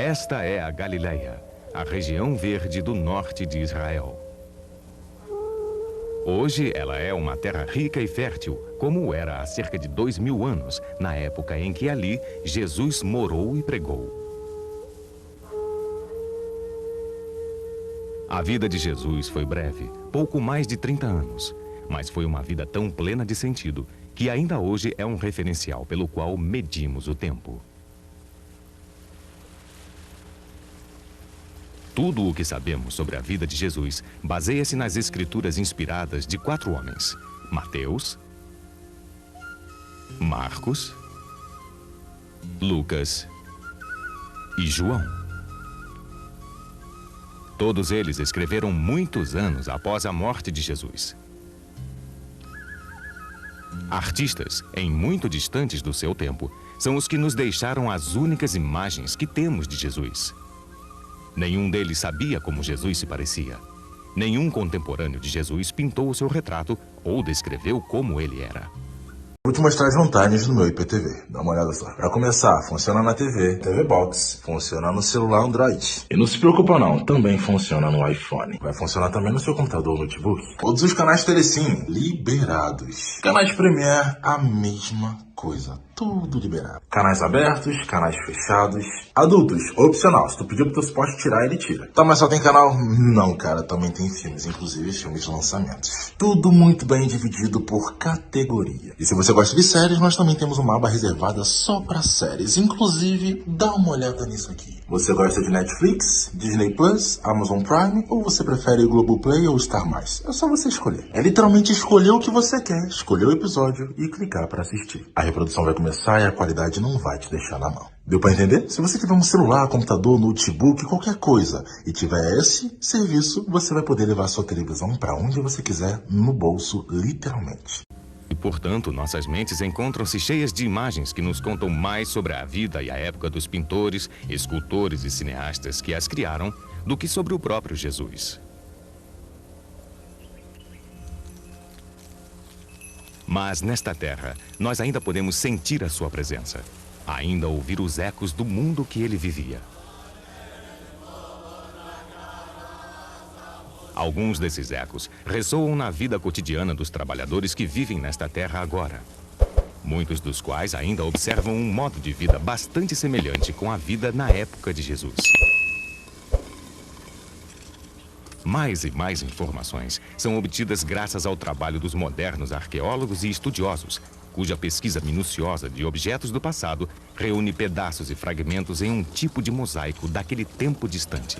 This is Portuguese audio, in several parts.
Esta é a Galileia, a região verde do norte de Israel. Hoje ela é uma terra rica e fértil, como era há cerca de 2000 anos, na época em que ali Jesus morou e pregou. A vida de Jesus foi breve, pouco mais de 30 anos, mas foi uma vida tão plena de sentido que ainda hoje é um referencial pelo qual medimos o tempo. Tudo o que sabemos sobre a vida de Jesus baseia-se nas escrituras inspiradas de 4 homens: Mateus, Marcos, Lucas e João. Todos eles escreveram muitos anos após a morte de Jesus. Artistas, em muito distantes do seu tempo, são os que nos deixaram as únicas imagens que temos de Jesus. Nenhum deles sabia como Jesus se parecia. Nenhum contemporâneo de Jesus pintou o seu retrato ou descreveu como ele era. Vou te mostrar as vantagens do meu IPTV. Dá uma olhada só. Para começar, funciona na TV, TV Box, funciona no celular Android. E não se preocupa não, também funciona no iPhone. Vai funcionar também no seu computador ou notebook. Todos os canais Telecine liberados. Canais Premiere, a mesma coisa. Tudo liberado. Canais abertos, canais fechados. Adultos, opcional. Se tu pedir pro teu suporte tirar, ele tira. Tá, mas só tem canal? Não, cara, também tem filmes, inclusive filmes de lançamentos. Tudo muito bem dividido por categoria. E se você gosta de séries, nós também temos uma aba reservada só para séries. Inclusive, dá uma olhada nisso aqui. Você gosta de Netflix, Disney Plus, Amazon Prime, ou você prefere Globoplay ou Star+? É só você escolher. É literalmente escolher o que você quer, escolher o episódio e clicar para assistir. A reprodução vai começar e a qualidade não vai te deixar na mão. Deu para entender? Se você tiver um celular, computador, notebook, qualquer coisa, e tiver esse serviço, você vai poder levar sua televisão para onde você quiser, no bolso, literalmente. E, portanto, nossas mentes encontram-se cheias de imagens que nos contam mais sobre a vida e a época dos pintores, escultores e cineastas que as criaram do que sobre o próprio Jesus. Mas nesta terra, nós ainda podemos sentir a sua presença, ainda ouvir os ecos do mundo que ele vivia. Alguns desses ecos ressoam na vida cotidiana dos trabalhadores que vivem nesta terra agora. Muitos dos quais ainda observam um modo de vida bastante semelhante com a vida na época de Jesus. Mais e mais informações são obtidas graças ao trabalho dos modernos arqueólogos e estudiosos, cuja pesquisa minuciosa de objetos do passado reúne pedaços e fragmentos em um tipo de mosaico daquele tempo distante.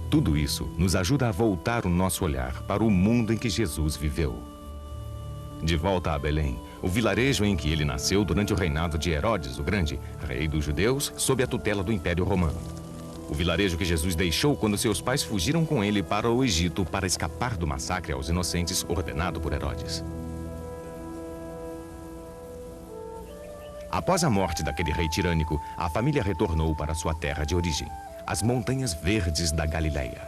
Tudo isso nos ajuda a voltar o nosso olhar para o mundo em que Jesus viveu. De volta a Belém, o vilarejo em que ele nasceu durante o reinado de Herodes o Grande, rei dos judeus, sob a tutela do Império Romano. O vilarejo que Jesus deixou quando seus pais fugiram com ele para o Egito para escapar do massacre aos inocentes ordenado por Herodes. Após a morte daquele rei tirânico, a família retornou para sua terra de origem, as montanhas verdes da Galileia.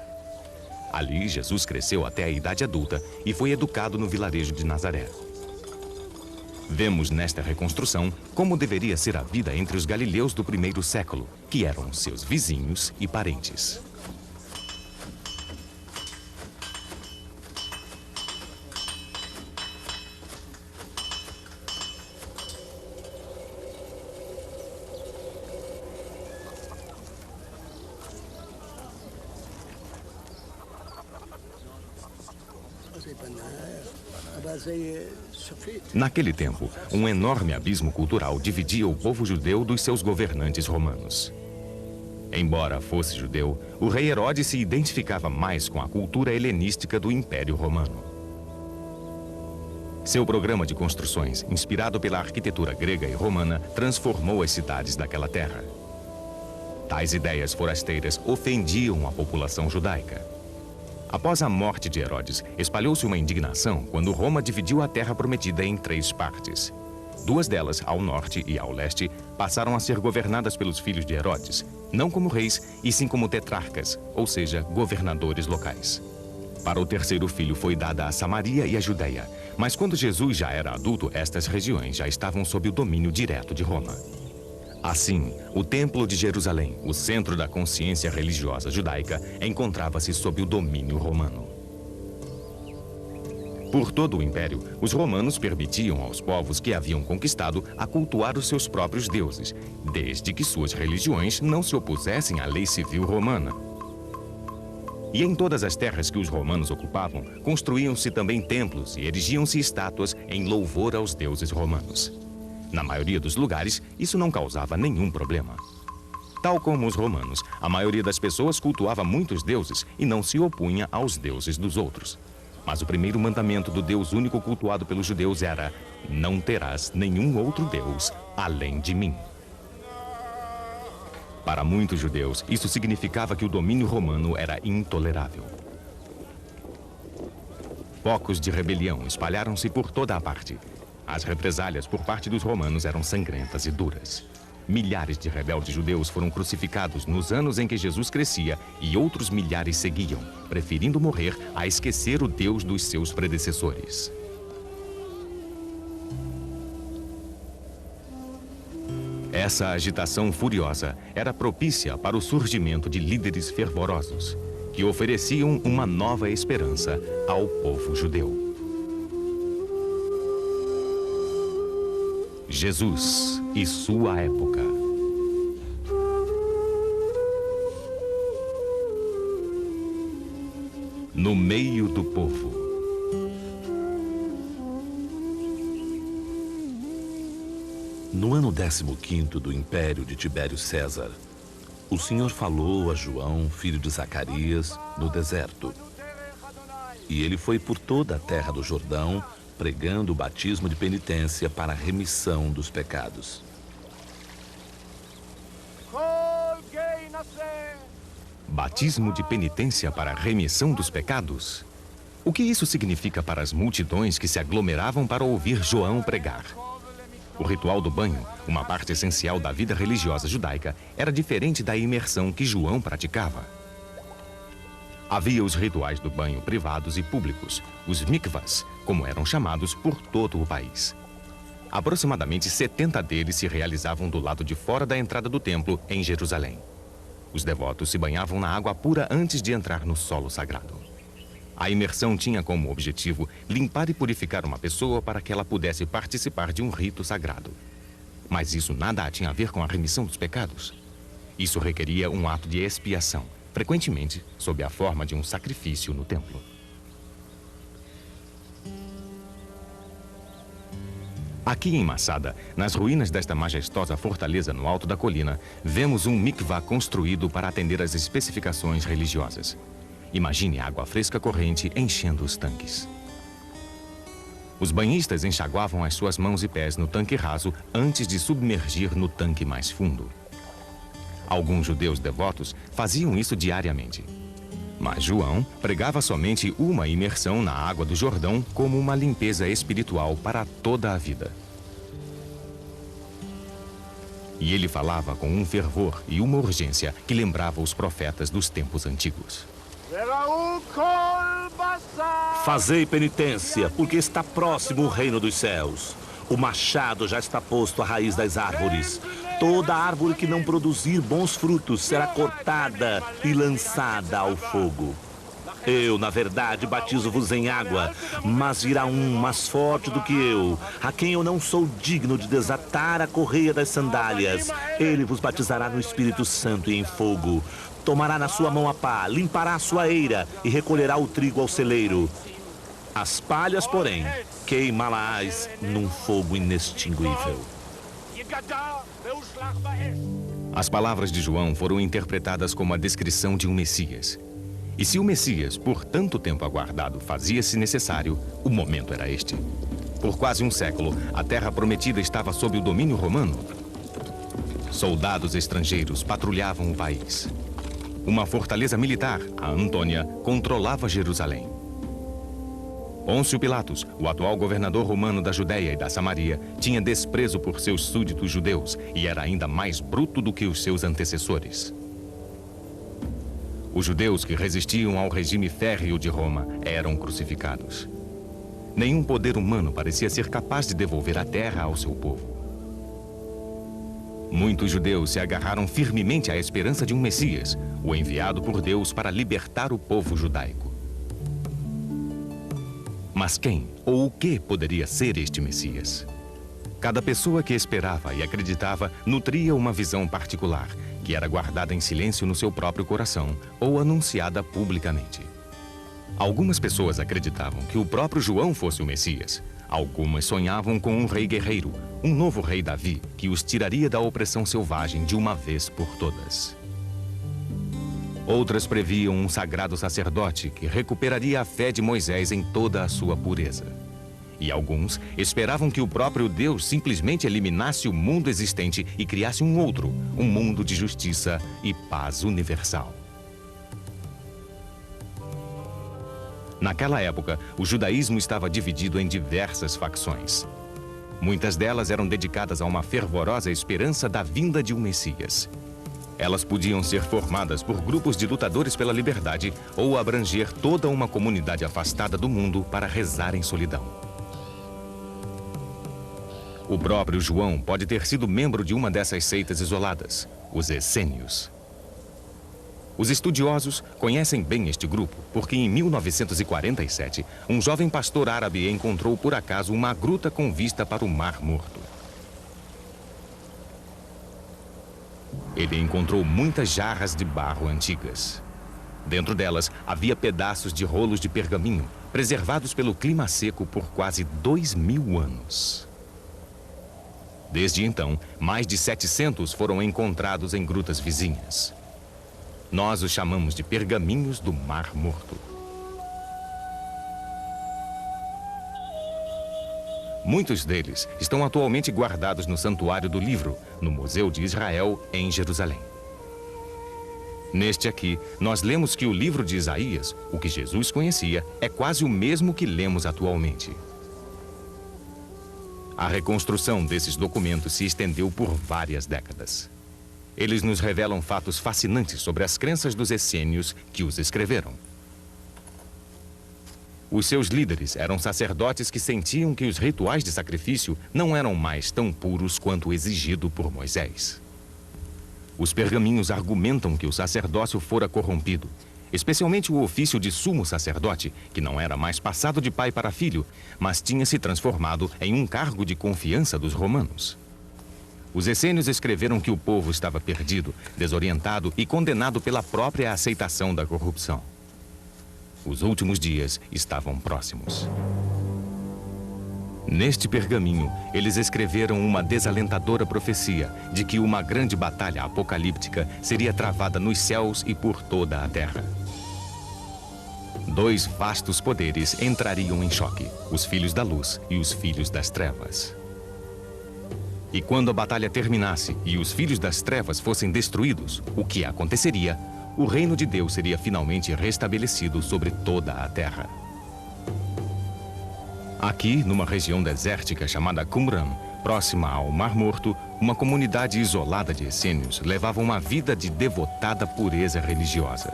Ali, Jesus cresceu até a idade adulta e foi educado no vilarejo de Nazaré. Vemos nesta reconstrução como deveria ser a vida entre os galileus do primeiro século, que eram seus vizinhos e parentes. Naquele tempo, um enorme abismo cultural dividia o povo judeu dos seus governantes romanos. Embora fosse judeu, o rei Herodes se identificava mais com a cultura helenística do Império Romano. Seu programa de construções, inspirado pela arquitetura grega e romana, transformou as cidades daquela terra. Tais ideias forasteiras ofendiam a população judaica. Após a morte de Herodes, espalhou-se uma indignação quando Roma dividiu a terra prometida em 3 partes. 2 delas, ao norte e ao leste, passaram a ser governadas pelos filhos de Herodes, não como reis, e sim como tetrarcas, ou seja, governadores locais. Para o terceiro filho foi dada a Samaria e a Judeia, mas quando Jesus já era adulto, estas regiões já estavam sob o domínio direto de Roma. Assim, o Templo de Jerusalém, o centro da consciência religiosa judaica, encontrava-se sob o domínio romano. Por todo o império, os romanos permitiam aos povos que haviam conquistado a cultuar os seus próprios deuses, desde que suas religiões não se opusessem à lei civil romana. E em todas as terras que os romanos ocupavam, construíam-se também templos e erigiam-se estátuas em louvor aos deuses romanos. Na maioria dos lugares, isso não causava nenhum problema. Tal como os romanos, a maioria das pessoas cultuava muitos deuses e não se opunha aos deuses dos outros. Mas o primeiro mandamento do Deus único cultuado pelos judeus era: não terás nenhum outro Deus além de mim. Para muitos judeus, isso significava que o domínio romano era intolerável. Focos de rebelião espalharam-se por toda a parte. As represálias por parte dos romanos eram sangrentas e duras. Milhares de rebeldes judeus foram crucificados nos anos em que Jesus crescia e outros milhares seguiam, preferindo morrer a esquecer o Deus dos seus predecessores. Essa agitação furiosa era propícia para o surgimento de líderes fervorosos, que ofereciam uma nova esperança ao povo judeu. Jesus e sua época. No meio do povo. No ano 15º do Império de Tibério César, o Senhor falou a João, filho de Zacarias, no deserto. E ele foi por toda a terra do Jordão, pregando o batismo de penitência para a remissão dos pecados. Batismo de penitência para a remissão dos pecados? O que isso significa para as multidões que se aglomeravam para ouvir João pregar? O ritual do banho, uma parte essencial da vida religiosa judaica, era diferente da imersão que João praticava. Havia os rituais do banho privados e públicos, os mikvahs, como eram chamados por todo o país. Aproximadamente 70 deles se realizavam do lado de fora da entrada do templo, em Jerusalém. Os devotos se banhavam na água pura antes de entrar no solo sagrado. A imersão tinha como objetivo limpar e purificar uma pessoa para que ela pudesse participar de um rito sagrado. Mas isso nada tinha a ver com a remissão dos pecados. Isso requeria um ato de expiação, frequentemente sob a forma de um sacrifício no templo. Aqui em Massada, nas ruínas desta majestosa fortaleza no alto da colina, vemos um mikvah construído para atender às especificações religiosas. Imagine água fresca corrente enchendo os tanques. Os banhistas enxaguavam as suas mãos e pés no tanque raso antes de submergir no tanque mais fundo. Alguns judeus devotos faziam isso diariamente. Mas João pregava somente uma imersão na água do Jordão como uma limpeza espiritual para toda a vida. E ele falava com um fervor e uma urgência que lembrava os profetas dos tempos antigos. Fazei penitência, porque está próximo o reino dos céus. O machado já está posto à raiz das árvores. Toda árvore que não produzir bons frutos será cortada e lançada ao fogo. Eu, na verdade, batizo-vos em água, mas virá um mais forte do que eu, a quem eu não sou digno de desatar a correia das sandálias. Ele vos batizará no Espírito Santo e em fogo. Tomará na sua mão a pá, limpará a sua eira e recolherá o trigo ao celeiro. As palhas, porém, queimá-las num fogo inextinguível. As palavras de João foram interpretadas como a descrição de um Messias. E se o Messias, por tanto tempo aguardado, fazia-se necessário, o momento era este. Por quase um século, a terra prometida estava sob o domínio romano. Soldados estrangeiros patrulhavam o país. Uma fortaleza militar, a Antônia, controlava Jerusalém. Pôncio Pilatos, o atual governador romano da Judéia e da Samaria, tinha desprezo por seus súditos judeus e era ainda mais bruto do que os seus antecessores. Os judeus que resistiam ao regime férreo de Roma eram crucificados. Nenhum poder humano parecia ser capaz de devolver a terra ao seu povo. Muitos judeus se agarraram firmemente à esperança de um Messias, o enviado por Deus para libertar o povo judaico. Mas quem ou o que poderia ser este Messias? Cada pessoa que esperava e acreditava nutria uma visão particular, que era guardada em silêncio no seu próprio coração ou anunciada publicamente. Algumas pessoas acreditavam que o próprio João fosse o Messias. Algumas sonhavam com um rei guerreiro, um novo rei Davi, que os tiraria da opressão selvagem de uma vez por todas. Outras previam um sagrado sacerdote que recuperaria a fé de Moisés em toda a sua pureza. E alguns esperavam que o próprio Deus simplesmente eliminasse o mundo existente e criasse um outro, um mundo de justiça e paz universal. Naquela época, o judaísmo estava dividido em diversas facções. Muitas delas eram dedicadas a uma fervorosa esperança da vinda de um Messias. Elas podiam ser formadas por grupos de lutadores pela liberdade ou abranger toda uma comunidade afastada do mundo para rezar em solidão. O próprio João pode ter sido membro de uma dessas seitas isoladas, os essênios. Os estudiosos conhecem bem este grupo, porque em 1947, um jovem pastor árabe encontrou por acaso uma gruta com vista para o Mar Morto. Ele encontrou muitas jarras de barro antigas. Dentro delas havia pedaços de rolos de pergaminho, preservados pelo clima seco por quase 2000 anos. Desde então, mais de 700 foram encontrados em grutas vizinhas. Nós os chamamos de pergaminhos do Mar Morto. Muitos deles estão atualmente guardados no Santuário do Livro, no Museu de Israel, em Jerusalém. Neste aqui, nós lemos que o livro de Isaías, o que Jesus conhecia, é quase o mesmo que lemos atualmente. A reconstrução desses documentos se estendeu por várias décadas. Eles nos revelam fatos fascinantes sobre as crenças dos essênios que os escreveram. Os seus líderes eram sacerdotes que sentiam que os rituais de sacrifício não eram mais tão puros quanto exigido por Moisés. Os pergaminhos argumentam que o sacerdócio fora corrompido, especialmente o ofício de sumo sacerdote, que não era mais passado de pai para filho, mas tinha se transformado em um cargo de confiança dos romanos. Os essênios escreveram que o povo estava perdido, desorientado e condenado pela própria aceitação da corrupção. Os últimos dias estavam próximos. Neste pergaminho, eles escreveram uma desalentadora profecia de que uma grande batalha apocalíptica seria travada nos céus e por toda a terra. Dois vastos poderes entrariam em choque, os filhos da luz e os filhos das trevas. E quando a batalha terminasse e os filhos das trevas fossem destruídos, o que aconteceria? O reino de Deus seria finalmente restabelecido sobre toda a terra. Aqui, numa região desértica chamada Qumran, próxima ao Mar Morto, uma comunidade isolada de essênios levava uma vida de devotada pureza religiosa.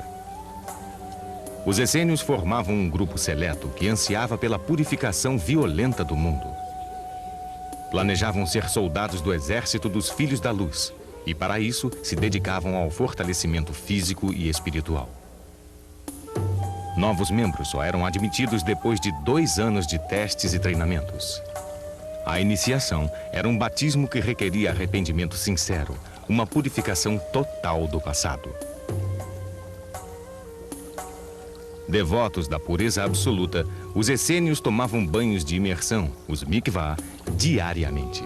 Os essênios formavam um grupo seleto que ansiava pela purificação violenta do mundo. Planejavam ser soldados do exército dos Filhos da Luz e, para isso, se dedicavam ao fortalecimento físico e espiritual. Novos membros só eram admitidos depois de 2 anos de testes e treinamentos. A iniciação era um batismo que requeria arrependimento sincero, uma purificação total do passado. Devotos da pureza absoluta, os essênios tomavam banhos de imersão, os mikvah, diariamente.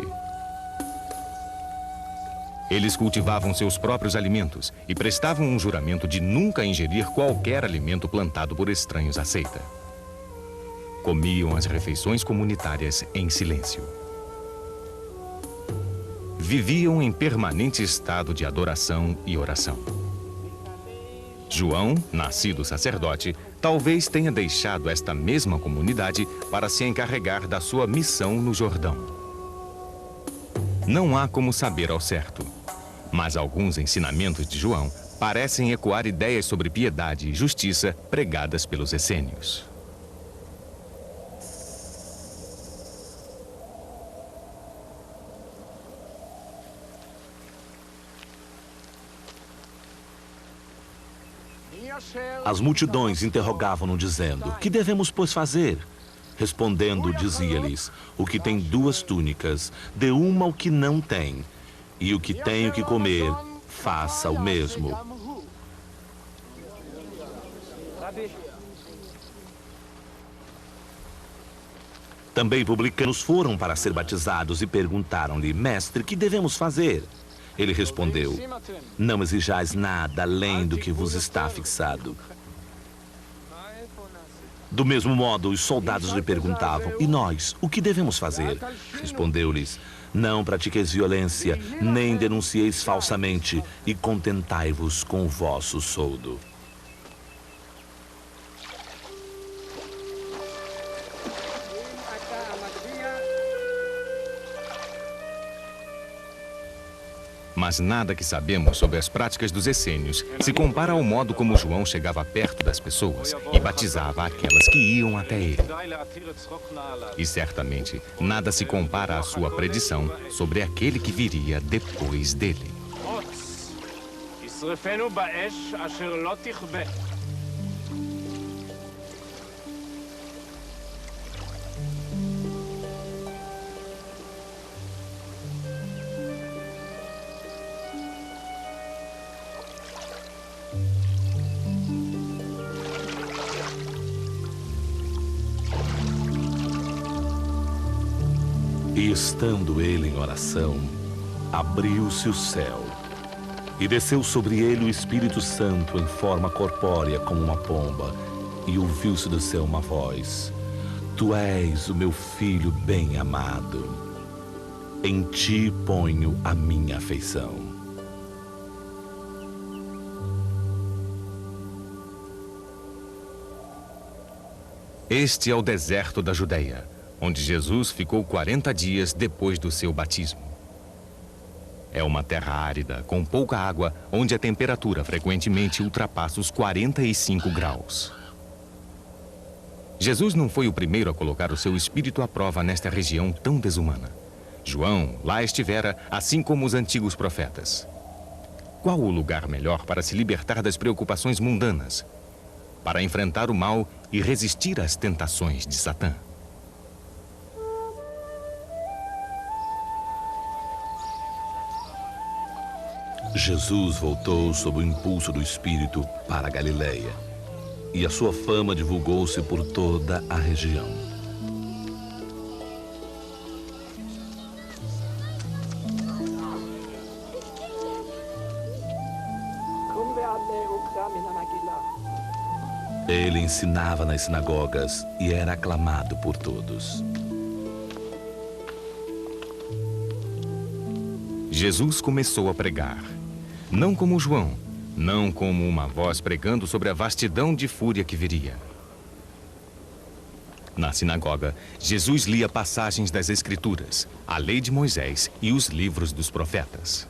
Eles cultivavam seus próprios alimentos e prestavam um juramento de nunca ingerir qualquer alimento plantado por estranhos à seita. Comiam as refeições comunitárias em silêncio. Viviam em permanente estado de adoração e oração. João, nascido sacerdote, talvez tenha deixado esta mesma comunidade para se encarregar da sua missão no Jordão. Não há como saber ao certo, mas alguns ensinamentos de João parecem ecoar ideias sobre piedade e justiça pregadas pelos essênios. As multidões interrogavam-no, dizendo: que devemos, pois, fazer? Respondendo, dizia-lhes: o que tem 2 túnicas, dê uma ao que não tem, e o que tem o que comer, faça o mesmo. Também publicanos foram para ser batizados e perguntaram-lhe: mestre, que devemos fazer? Ele respondeu: não exijais nada além do que vos está fixado. Do mesmo modo, os soldados lhe perguntavam: e nós, o que devemos fazer? Respondeu-lhes: não pratiqueis violência, nem denuncieis falsamente, e contentai-vos com o vosso soldo. Mas nada que sabemos sobre as práticas dos essênios se compara ao modo como João chegava perto das pessoas e batizava aquelas que iam até ele. E certamente nada se compara à sua predição sobre aquele que viria depois dele. E estando ele em oração, abriu-se o céu, e desceu sobre ele o Espírito Santo em forma corpórea como uma pomba, e ouviu-se do céu uma voz: Tu és o meu filho bem-amado, em ti ponho a minha afeição. Este é o deserto da Judeia, onde Jesus ficou 40 dias depois do seu batismo. É uma terra árida, com pouca água, onde a temperatura frequentemente ultrapassa os 45 graus. Jesus não foi o primeiro a colocar o seu espírito à prova nesta região tão desumana. João lá estivera, assim como os antigos profetas. Qual o lugar melhor para se libertar das preocupações mundanas, para enfrentar o mal e resistir às tentações de Satã? Jesus voltou sob o impulso do Espírito para a Galileia, e a sua fama divulgou-se por toda a região. Ele ensinava nas sinagogas e era aclamado por todos. Jesus começou a pregar. Não como João, não como uma voz pregando sobre a vastidão de fúria que viria. Na sinagoga, Jesus lia passagens das Escrituras, a lei de Moisés e os livros dos profetas.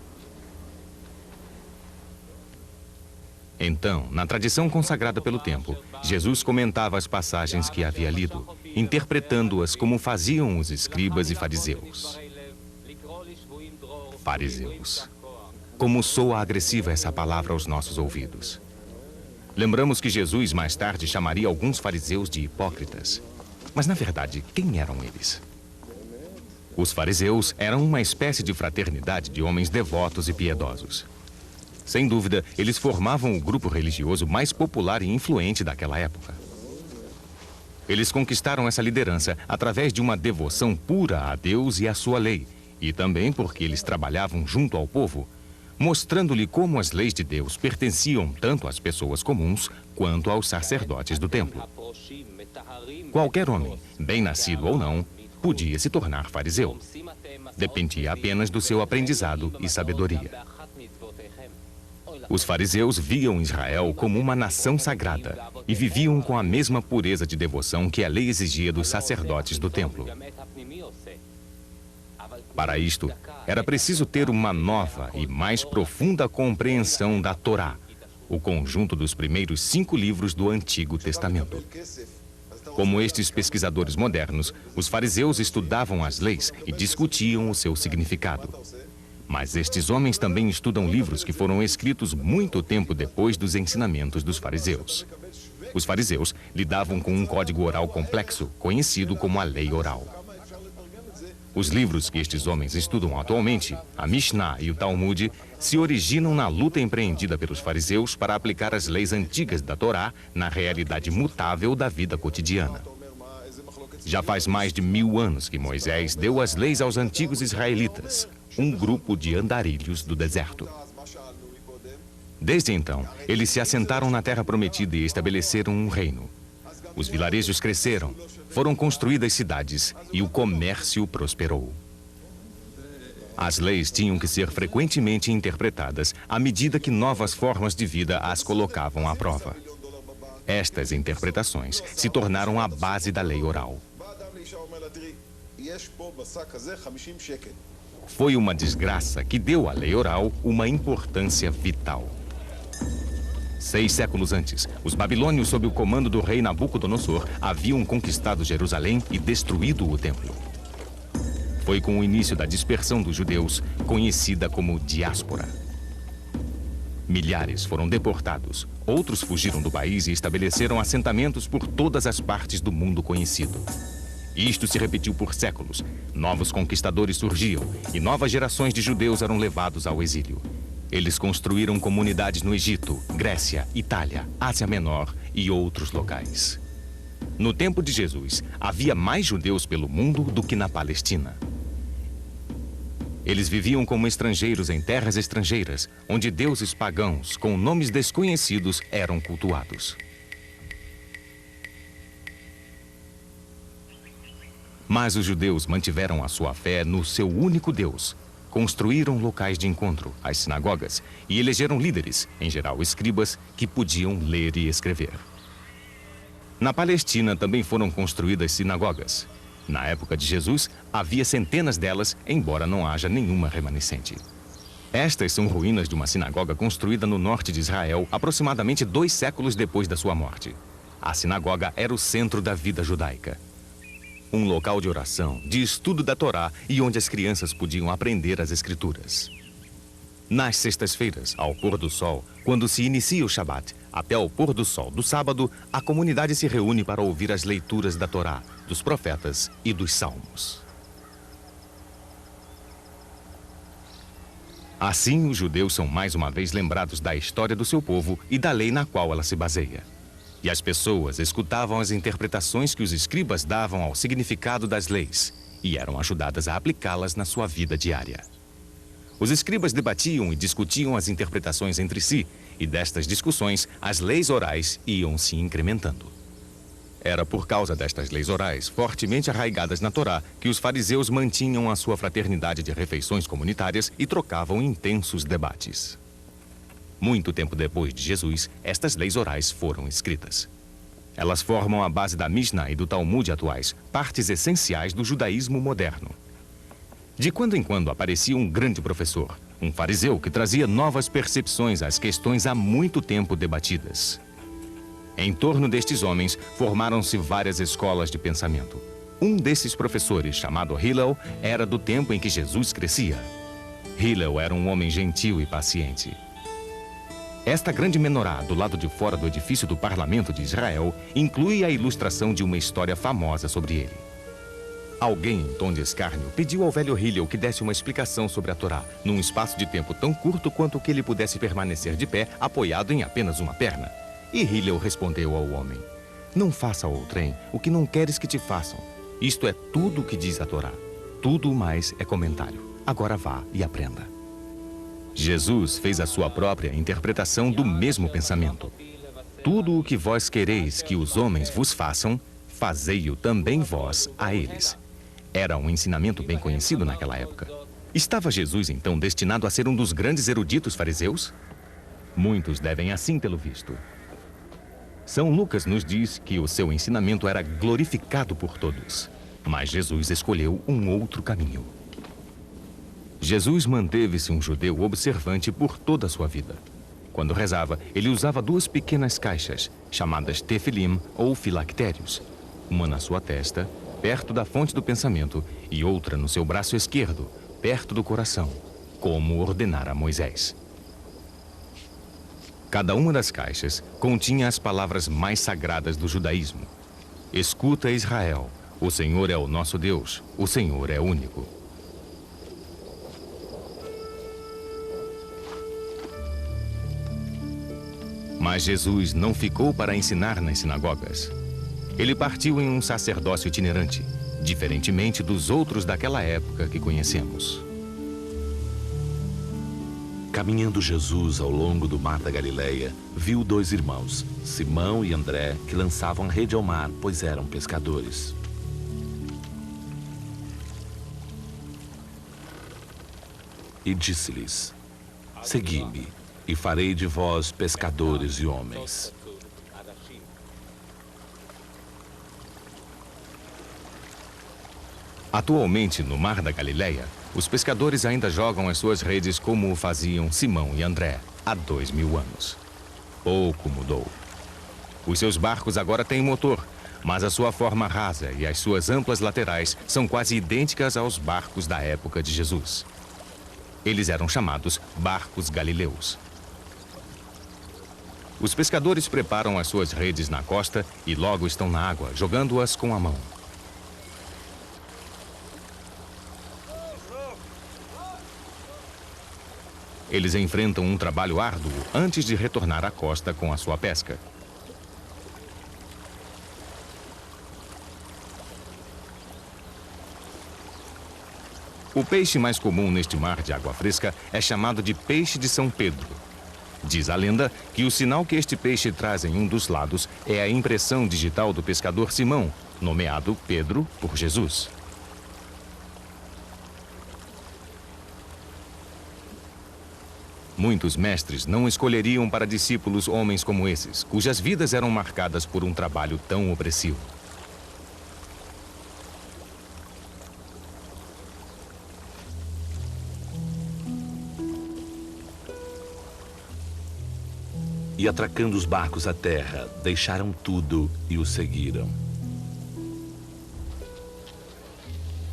Então, na tradição consagrada pelo templo, Jesus comentava as passagens que havia lido, interpretando-as como faziam os escribas e fariseus. Fariseus. Como soa agressiva essa palavra aos nossos ouvidos. Lembramos que Jesus mais tarde chamaria alguns fariseus de hipócritas. Mas, na verdade, quem eram eles? Os fariseus eram uma espécie de fraternidade de homens devotos e piedosos. Sem dúvida, eles formavam o grupo religioso mais popular e influente daquela época. Eles conquistaram essa liderança através de uma devoção pura a Deus e à sua lei, e também porque eles trabalhavam junto ao povo, mostrando-lhe como as leis de Deus pertenciam tanto às pessoas comuns quanto aos sacerdotes do templo. Qualquer homem, bem nascido ou não, podia se tornar fariseu. Dependia apenas do seu aprendizado e sabedoria. Os fariseus viam Israel como uma nação sagrada e viviam com a mesma pureza de devoção que a lei exigia dos sacerdotes do templo. Para isto, era preciso ter uma nova e mais profunda compreensão da Torá, o conjunto dos primeiros 5 livros do Antigo Testamento. Como estes pesquisadores modernos, os fariseus estudavam as leis e discutiam o seu significado. Mas estes homens também estudam livros que foram escritos muito tempo depois dos ensinamentos dos fariseus. Os fariseus lidavam com um código oral complexo, conhecido como a lei oral. Os livros que estes homens estudam atualmente, a Mishnah e o Talmud, se originam na luta empreendida pelos fariseus para aplicar as leis antigas da Torá na realidade mutável da vida cotidiana. Já faz mais de 1000 anos que Moisés deu as leis aos antigos israelitas, um grupo de andarilhos do deserto. Desde então, eles se assentaram na terra prometida e estabeleceram um reino. Os vilarejos cresceram, foram construídas cidades e o comércio prosperou. As leis tinham que ser frequentemente interpretadas à medida que novas formas de vida as colocavam à prova. Estas interpretações se tornaram a base da lei oral. Foi uma desgraça que deu à lei oral uma importância vital. 6 séculos antes, os babilônios, sob o comando do rei Nabucodonosor, haviam conquistado Jerusalém e destruído o templo. Foi com o início da dispersão dos judeus, conhecida como diáspora. Milhares foram deportados, outros fugiram do país e estabeleceram assentamentos por todas as partes do mundo conhecido. Isto se repetiu por séculos. Novos conquistadores surgiam e novas gerações de judeus eram levados ao exílio. Eles construíram comunidades no Egito, Grécia, Itália, Ásia Menor e outros locais. No tempo de Jesus, havia mais judeus pelo mundo do que na Palestina. Eles viviam como estrangeiros em terras estrangeiras, onde deuses pagãos com nomes desconhecidos eram cultuados. Mas os judeus mantiveram a sua fé no seu único Deus. Construíram locais de encontro, as sinagogas, e elegeram líderes, em geral escribas, que podiam ler e escrever. Na Palestina também foram construídas sinagogas. Na época de Jesus, havia centenas delas, embora não haja nenhuma remanescente. Estas são ruínas de uma sinagoga construída no norte de Israel, aproximadamente 2 séculos depois da sua morte. A sinagoga era o centro da vida judaica. Um local de oração, de estudo da Torá e onde as crianças podiam aprender as Escrituras. Nas sextas-feiras, ao pôr do sol, quando se inicia o Shabat, até ao pôr do sol do sábado, a comunidade se reúne para ouvir as leituras da Torá, dos profetas e dos salmos. Assim, os judeus são mais uma vez lembrados da história do seu povo e da lei na qual ela se baseia. E as pessoas escutavam as interpretações que os escribas davam ao significado das leis e eram ajudadas a aplicá-las na sua vida diária. Os escribas debatiam e discutiam as interpretações entre si, e destas discussões, as leis orais iam se incrementando. Era por causa destas leis orais, fortemente arraigadas na Torá, que os fariseus mantinham a sua fraternidade de refeições comunitárias e trocavam intensos debates. Muito tempo depois de Jesus, estas leis orais foram escritas. Elas formam a base da Mishnah e do Talmud atuais, partes essenciais do judaísmo moderno. De quando em quando aparecia um grande professor, um fariseu que trazia novas percepções às questões há muito tempo debatidas. Em torno destes homens, formaram-se várias escolas de pensamento. Um desses professores, chamado Hillel, era do tempo em que Jesus crescia. Hillel era um homem gentil e paciente. Esta grande menorá, do lado de fora do edifício do parlamento de Israel, inclui a ilustração de uma história famosa sobre ele. Alguém, em tom de escárnio, pediu ao velho Hillel que desse uma explicação sobre a Torá, num espaço de tempo tão curto quanto que ele pudesse permanecer de pé, apoiado em apenas uma perna. E Hillel respondeu ao homem: "Não faça, outrem, o que não queres que te façam. Isto é tudo o que diz a Torá. Tudo mais é comentário. Agora vá e aprenda." Jesus fez a sua própria interpretação do mesmo pensamento. Tudo o que vós quereis que os homens vos façam, fazei-o também vós a eles. Era um ensinamento bem conhecido naquela época. Estava Jesus, então, destinado a ser um dos grandes eruditos fariseus? Muitos devem assim tê-lo visto. São Lucas nos diz que o seu ensinamento era glorificado por todos. Mas Jesus escolheu um outro caminho. Jesus manteve-se um judeu observante por toda a sua vida. Quando rezava, ele usava 2 pequenas caixas, chamadas tefilim ou filactérios. Uma na sua testa, perto da fonte do pensamento, e outra no seu braço esquerdo, perto do coração, como ordenara Moisés. Cada uma das caixas continha as palavras mais sagradas do judaísmo. Escuta, Israel, o Senhor é o nosso Deus, o Senhor é único. Mas Jesus não ficou para ensinar nas sinagogas. Ele partiu em um sacerdócio itinerante, diferentemente dos outros daquela época que conhecemos. Caminhando Jesus ao longo do mar da Galileia, viu 2 irmãos, Simão e André, que lançavam a rede ao mar, pois eram pescadores. E disse-lhes: Segui-me, e farei de vós pescadores de homens. Atualmente, no Mar da Galileia, os pescadores ainda jogam as suas redes como o faziam Simão e André há 2000 anos. Pouco mudou. Os seus barcos agora têm motor, mas a sua forma rasa e as suas amplas laterais são quase idênticas aos barcos da época de Jesus. Eles eram chamados barcos galileus. Os pescadores preparam as suas redes na costa e logo estão na água, jogando-as com a mão. Eles enfrentam um trabalho árduo antes de retornar à costa com a sua pesca. O peixe mais comum neste mar de água fresca é chamado de peixe de São Pedro. Diz a lenda que o sinal que este peixe traz em um dos lados é a impressão digital do pescador Simão, nomeado Pedro por Jesus. Muitos mestres não escolheriam para discípulos homens como esses, cujas vidas eram marcadas por um trabalho tão opressivo. E atracando os barcos à terra, deixaram tudo e o seguiram.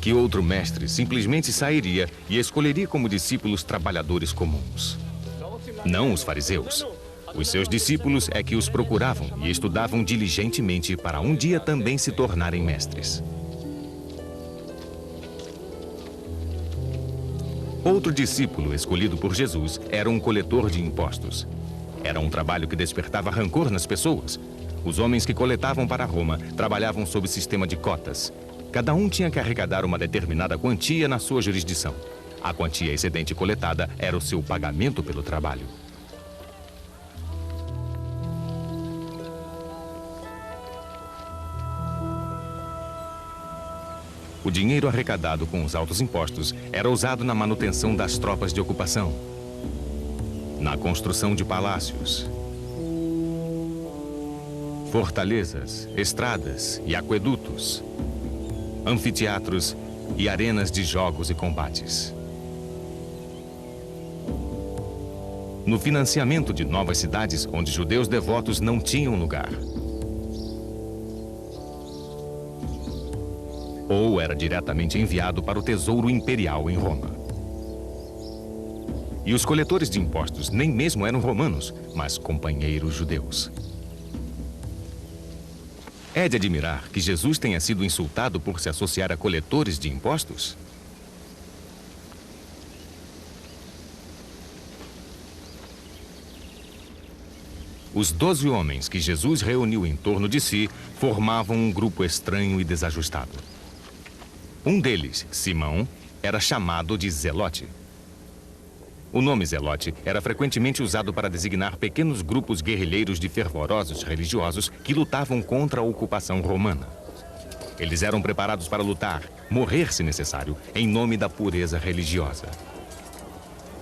Que outro mestre simplesmente sairia e escolheria como discípulos trabalhadores comuns? Não os fariseus. Os seus discípulos é que os procuravam e estudavam diligentemente para um dia também se tornarem mestres. Outro discípulo escolhido por Jesus era um coletor de impostos. Era um trabalho que despertava rancor nas pessoas. Os homens que coletavam para Roma trabalhavam sob sistema de cotas. Cada um tinha que arrecadar uma determinada quantia na sua jurisdição. A quantia excedente coletada era o seu pagamento pelo trabalho. O dinheiro arrecadado com os altos impostos era usado na manutenção das tropas de ocupação, na construção de palácios, fortalezas, estradas e aquedutos, anfiteatros e arenas de jogos e combates. No financiamento de novas cidades onde judeus devotos não tinham lugar. Ou era diretamente enviado para o tesouro imperial em Roma. E os coletores de impostos nem mesmo eram romanos, mas companheiros judeus. É de admirar que Jesus tenha sido insultado por se associar a coletores de impostos? Os 12 homens que Jesus reuniu em torno de si formavam um grupo estranho e desajustado. Um deles, Simão, era chamado de Zelote. O nome Zelote era frequentemente usado para designar pequenos grupos guerrilheiros de fervorosos religiosos que lutavam contra a ocupação romana. Eles eram preparados para lutar, morrer se necessário, em nome da pureza religiosa.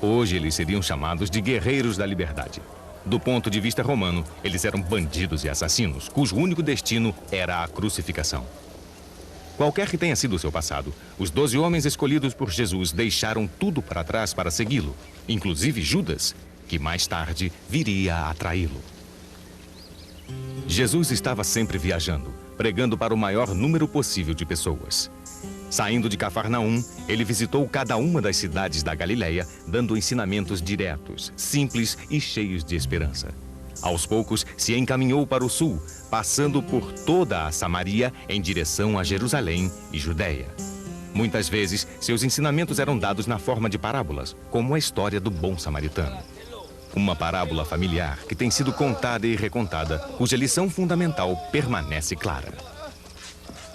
Hoje eles seriam chamados de guerreiros da liberdade. Do ponto de vista romano, eles eram bandidos e assassinos, cujo único destino era a crucificação. Qualquer que tenha sido o seu passado, os 12 homens escolhidos por Jesus deixaram tudo para trás para segui-lo, inclusive Judas, que mais tarde viria a atraí-lo. Jesus estava sempre viajando, pregando para o maior número possível de pessoas. Saindo de Cafarnaum, ele visitou cada uma das cidades da Galileia, dando ensinamentos diretos, simples e cheios de esperança. Aos poucos, se encaminhou para o sul, passando por toda a Samaria em direção a Jerusalém e Judéia. Muitas vezes, seus ensinamentos eram dados na forma de parábolas, como a história do bom samaritano. Uma parábola familiar que tem sido contada e recontada, cuja lição fundamental permanece clara.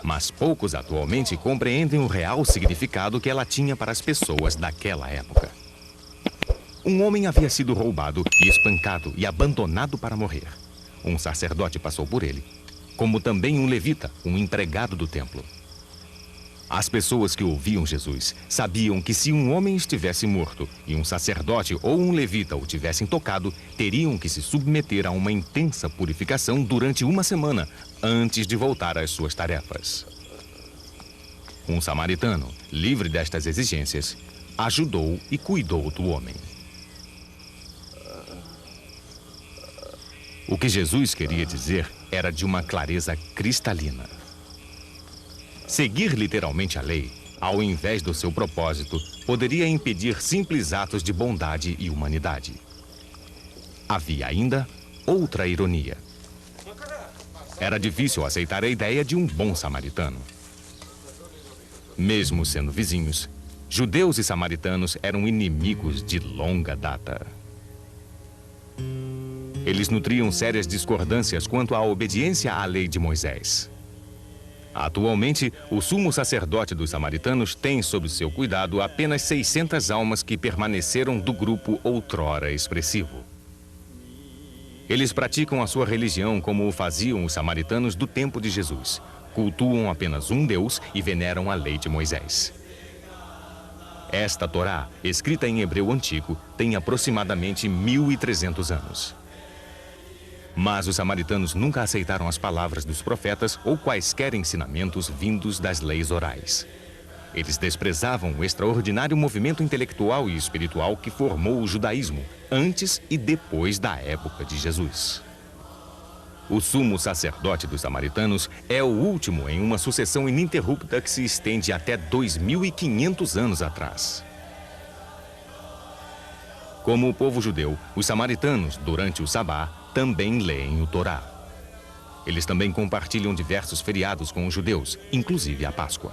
Mas poucos atualmente compreendem o real significado que ela tinha para as pessoas daquela época. Um homem havia sido roubado e espancado e abandonado para morrer. Um sacerdote passou por ele, como também um levita, um empregado do templo. As pessoas que ouviam Jesus sabiam que se um homem estivesse morto e um sacerdote ou um levita o tivessem tocado, teriam que se submeter a uma intensa purificação durante uma semana antes de voltar às suas tarefas. Um samaritano, livre destas exigências, ajudou e cuidou do homem. O que Jesus queria dizer era de uma clareza cristalina. Seguir literalmente a lei, ao invés do seu propósito, poderia impedir simples atos de bondade e humanidade. Havia ainda outra ironia. Era difícil aceitar a ideia de um bom samaritano. Mesmo sendo vizinhos, judeus e samaritanos eram inimigos de longa data. Eles nutriam sérias discordâncias quanto à obediência à lei de Moisés. Atualmente, o sumo sacerdote dos samaritanos tem sob seu cuidado apenas 600 almas que permaneceram do grupo outrora expressivo. Eles praticam a sua religião como o faziam os samaritanos do tempo de Jesus. Cultuam apenas um Deus e veneram a lei de Moisés. Esta Torá, escrita em hebreu antigo, tem aproximadamente 1.300 anos. Mas os samaritanos nunca aceitaram as palavras dos profetas ou quaisquer ensinamentos vindos das leis orais. Eles desprezavam o extraordinário movimento intelectual e espiritual que formou o judaísmo antes e depois da época de Jesus. O sumo sacerdote dos samaritanos é o último em uma sucessão ininterrupta que se estende até 2.500 anos atrás. Como o povo judeu, os samaritanos, durante o Sabá, também leem o Torá. Eles também compartilham diversos feriados com os judeus, inclusive a Páscoa.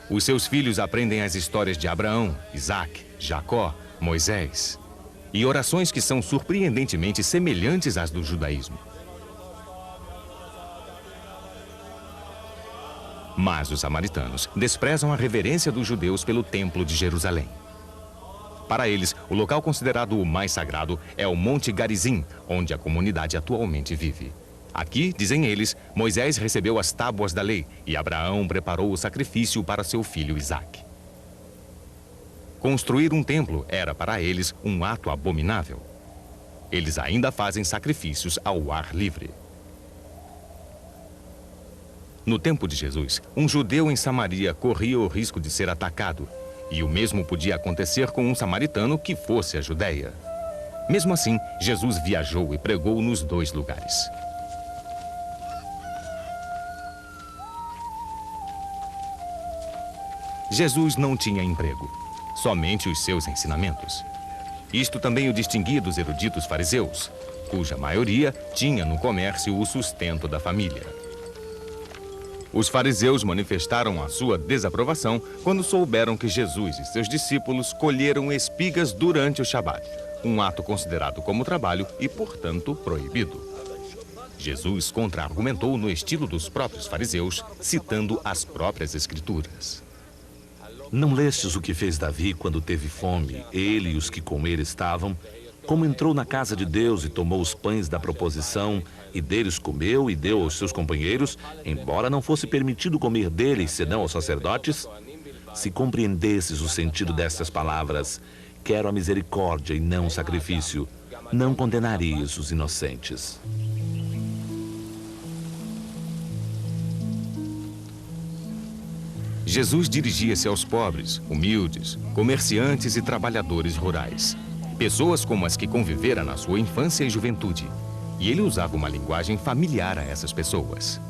Os seus filhos aprendem as histórias de Abraão, Isaac, Jacó, Moisés e orações que são surpreendentemente semelhantes às do judaísmo. Mas os samaritanos desprezam a reverência dos judeus pelo Templo de Jerusalém. Para eles, o local considerado o mais sagrado é o Monte Garizim, onde a comunidade atualmente vive. Aqui, dizem eles, Moisés recebeu as tábuas da lei e Abraão preparou o sacrifício para seu filho Isaac. Construir um templo era para eles um ato abominável. Eles ainda fazem sacrifícios ao ar livre. No tempo de Jesus, um judeu em Samaria corria o risco de ser atacado. E o mesmo podia acontecer com um samaritano que fosse a Judéia. Mesmo assim, Jesus viajou e pregou nos dois lugares. Jesus não tinha emprego, somente os seus ensinamentos. Isto também o distinguia dos eruditos fariseus, cuja maioria tinha no comércio o sustento da família. Os fariseus manifestaram a sua desaprovação quando souberam que Jesus e seus discípulos colheram espigas durante o Shabat, um ato considerado como trabalho e, portanto, proibido. Jesus contra-argumentou no estilo dos próprios fariseus, citando as próprias Escrituras. Não lestes o que fez Davi quando teve fome, ele e os que com ele estavam, como entrou na casa de Deus e tomou os pães da proposição, e deles comeu e deu aos seus companheiros, embora não fosse permitido comer deles, senão aos sacerdotes? Se compreendesses o sentido destas palavras, quero a misericórdia e não o sacrifício, não condenarias os inocentes. Jesus dirigia-se aos pobres, humildes, comerciantes e trabalhadores rurais. Pessoas como as que convivera na sua infância e juventude. E ele usava uma linguagem familiar a essas pessoas.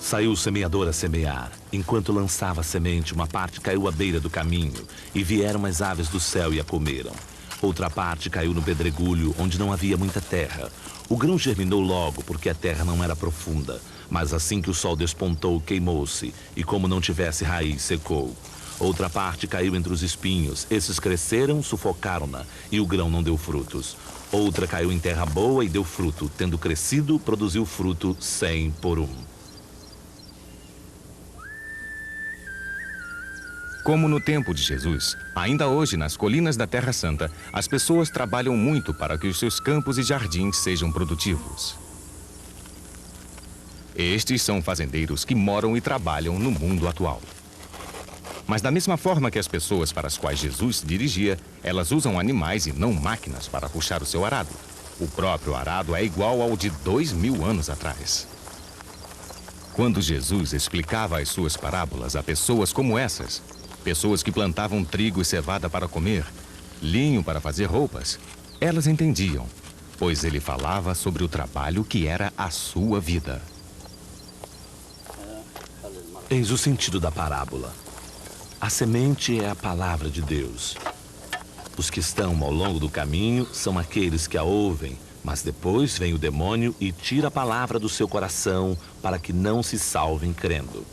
Saiu o semeador a semear. Enquanto lançava a semente, uma parte caiu à beira do caminho, e vieram as aves do céu e a comeram. Outra parte caiu no pedregulho, onde não havia muita terra. O grão germinou logo, porque a terra não era profunda. Mas assim que o sol despontou, queimou-se, e como não tivesse raiz, secou. Outra parte caiu entre os espinhos. Esses cresceram, sufocaram-na, e o grão não deu frutos. Outra caiu em terra boa e deu fruto. Tendo crescido, produziu fruto 100 por 1. Como no tempo de Jesus, ainda hoje nas colinas da Terra Santa, as pessoas trabalham muito para que os seus campos e jardins sejam produtivos. Estes são fazendeiros que moram e trabalham no mundo atual. Mas da mesma forma que as pessoas para as quais Jesus se dirigia, elas usam animais e não máquinas para puxar o seu arado. O próprio arado é igual ao de 2000 anos atrás. Quando Jesus explicava as suas parábolas a pessoas como essas, pessoas que plantavam trigo e cevada para comer, linho para fazer roupas, elas entendiam, pois ele falava sobre o trabalho que era a sua vida. Eis o sentido da parábola. A semente é a palavra de Deus. Os que estão ao longo do caminho são aqueles que a ouvem, mas depois vem o demônio e tira a palavra do seu coração para que não se salvem crendo.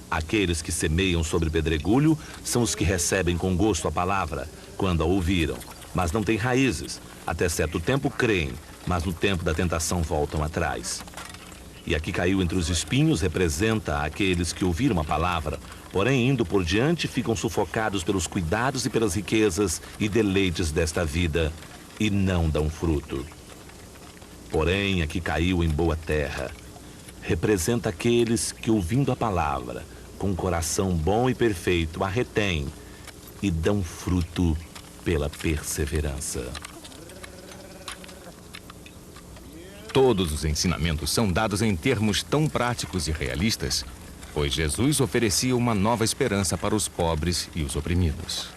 Aqueles que semeiam sobre pedregulho são os que recebem com gosto a palavra, quando a ouviram, mas não têm raízes. Até certo tempo creem, mas no tempo da tentação voltam atrás. E a que caiu entre os espinhos representa aqueles que ouviram a palavra, porém indo por diante ficam sufocados pelos cuidados e pelas riquezas e deleites desta vida e não dão fruto. Porém a que caiu em boa terra representa aqueles que ouvindo a palavra, com um coração bom e perfeito, a retém e dão fruto pela perseverança. Todos os ensinamentos são dados em termos tão práticos e realistas, pois Jesus oferecia uma nova esperança para os pobres e os oprimidos.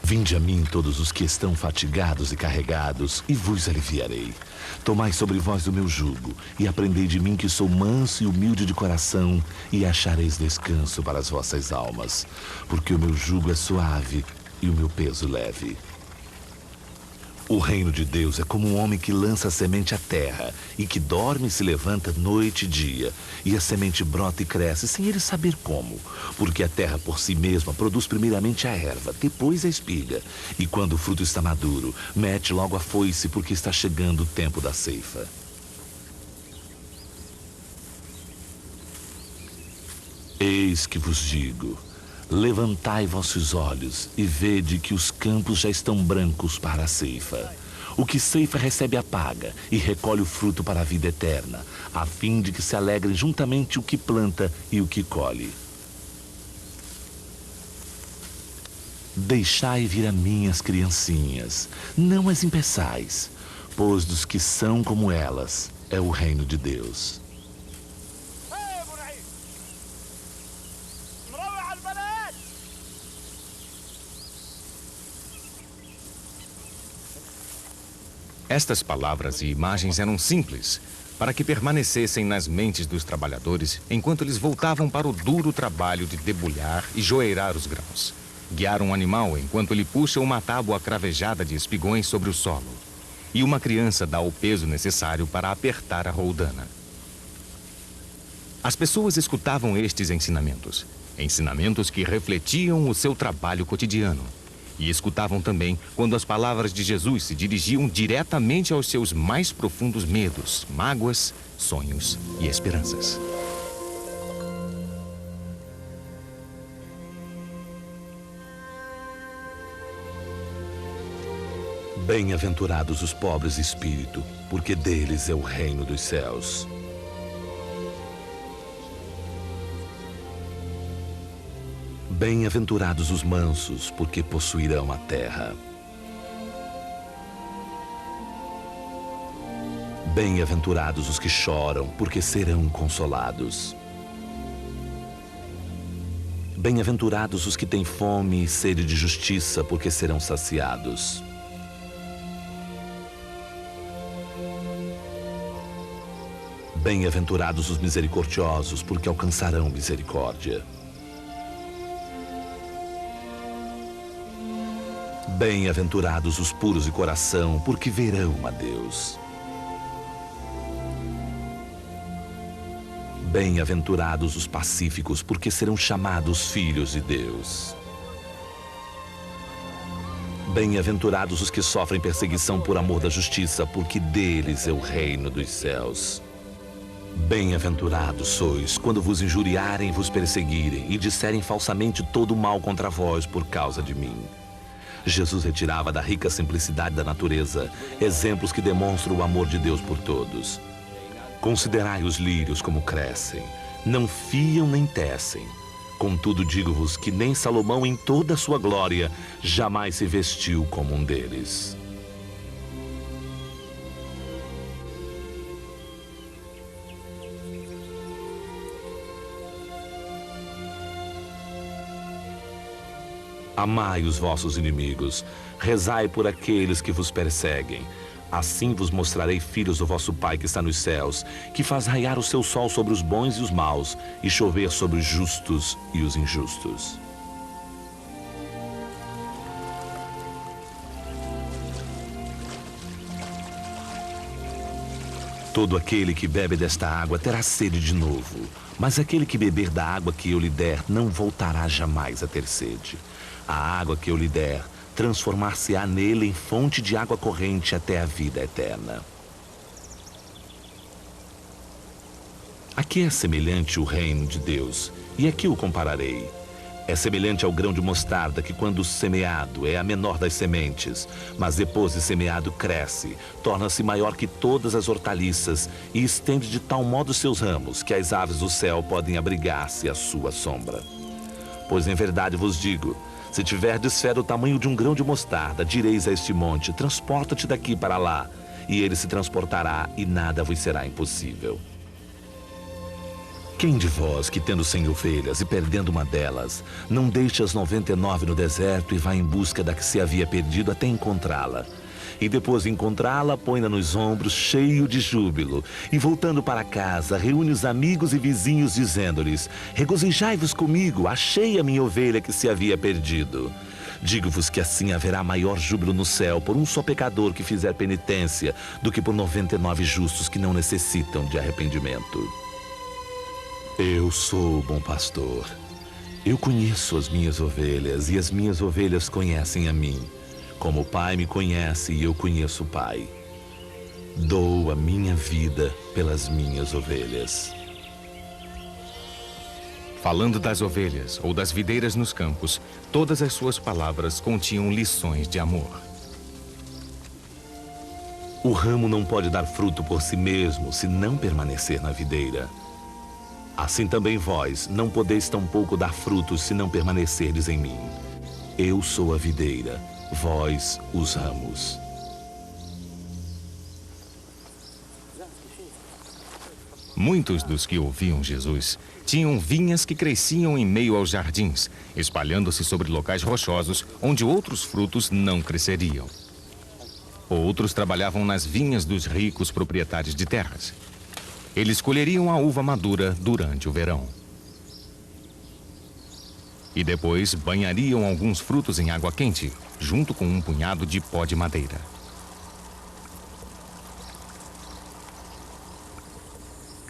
Vinde a mim todos os que estão fatigados e carregados, e vos aliviarei. Tomai sobre vós o meu jugo, e aprendei de mim que sou manso e humilde de coração, e achareis descanso para as vossas almas, porque o meu jugo é suave e o meu peso leve. O reino de Deus é como um homem que lança a semente à terra e que dorme e se levanta noite e dia, e a semente brota e cresce sem ele saber como, porque a terra por si mesma produz primeiramente a erva, depois a espiga, e quando o fruto está maduro, mete logo a foice, porque está chegando o tempo da ceifa. Eis que vos digo: levantai vossos olhos e vede que os campos já estão brancos para a ceifa. O que ceifa recebe a paga e recolhe o fruto para a vida eterna, a fim de que se alegrem juntamente o que planta e o que colhe. Deixai vir a mim as criancinhas, não as impeçais, pois dos que são como elas é o reino de Deus. Estas palavras e imagens eram simples, para que permanecessem nas mentes dos trabalhadores enquanto eles voltavam para o duro trabalho de debulhar e joeirar os grãos. Guiar um animal enquanto ele puxa uma tábua cravejada de espigões sobre o solo. E uma criança dá o peso necessário para apertar a roldana. As pessoas escutavam estes ensinamentos, ensinamentos que refletiam o seu trabalho cotidiano. E escutavam também quando as palavras de Jesus se dirigiam diretamente aos seus mais profundos medos, mágoas, sonhos e esperanças. Bem-aventurados os pobres de espírito, porque deles é o reino dos céus. Bem-aventurados os mansos, porque possuirão a terra. Bem-aventurados os que choram, porque serão consolados. Bem-aventurados os que têm fome e sede de justiça, porque serão saciados. Bem-aventurados os misericordiosos, porque alcançarão misericórdia. Bem-aventurados os puros de coração, porque verão a Deus. Bem-aventurados os pacíficos, porque serão chamados filhos de Deus. Bem-aventurados os que sofrem perseguição por amor da justiça, porque deles é o reino dos céus. Bem-aventurados sois quando vos injuriarem e vos perseguirem e disserem falsamente todo o mal contra vós por causa de mim. Jesus retirava da rica simplicidade da natureza exemplos que demonstram o amor de Deus por todos. Considerai os lírios como crescem, não fiam nem tecem. Contudo, digo-vos que nem Salomão, em toda a sua glória, jamais se vestiu como um deles. Amai os vossos inimigos, rezai por aqueles que vos perseguem. Assim vos mostrarei filhos do vosso Pai que está nos céus, que faz raiar o seu sol sobre os bons e os maus, e chover sobre os justos e os injustos. Todo aquele que bebe desta água terá sede de novo, mas aquele que beber da água que eu lhe der não voltará jamais a ter sede. A água que eu lhe der transformar-se-á nele em fonte de água corrente até a vida eterna. Aqui é semelhante o reino de Deus, e aqui o compararei. É semelhante ao grão de mostarda que, quando semeado, é a menor das sementes, mas depois de semeado cresce, torna-se maior que todas as hortaliças e estende de tal modo seus ramos que as aves do céu podem abrigar-se à sua sombra. Pois em verdade vos digo, se tiverdes fé do tamanho de um grão de mostarda, direis a este monte, transporta-te daqui para lá, e ele se transportará, e nada vos será impossível. Quem de vós, que tendo 100 ovelhas e perdendo uma delas, não deixa as 99 no deserto e vai em busca da que se havia perdido até encontrá-la? E depois de encontrá-la, põe-na nos ombros, cheio de júbilo. E voltando para casa, reúne os amigos e vizinhos, dizendo-lhes: regozijai-vos comigo, achei a minha ovelha que se havia perdido. Digo-vos que assim haverá maior júbilo no céu por um só pecador que fizer penitência, do que por 99 justos que não necessitam de arrependimento. Eu sou o bom pastor. Eu conheço as minhas ovelhas, e as minhas ovelhas conhecem a mim. Como o Pai me conhece e eu conheço o Pai. Dou a minha vida pelas minhas ovelhas. Falando das ovelhas ou das videiras nos campos, todas as suas palavras continham lições de amor. O ramo não pode dar fruto por si mesmo, se não permanecer na videira. Assim também vós não podeis tampouco dar frutos, se não permanecerdes em mim. Eu sou a videira, vós os ramos. Muitos dos que ouviam Jesus tinham vinhas que cresciam em meio aos jardins, espalhando-se sobre locais rochosos onde outros frutos não cresceriam. Outros trabalhavam nas vinhas dos ricos proprietários de terras. Eles colheriam a uva madura durante o verão. E depois banhariam alguns frutos em água quente, junto com um punhado de pó de madeira.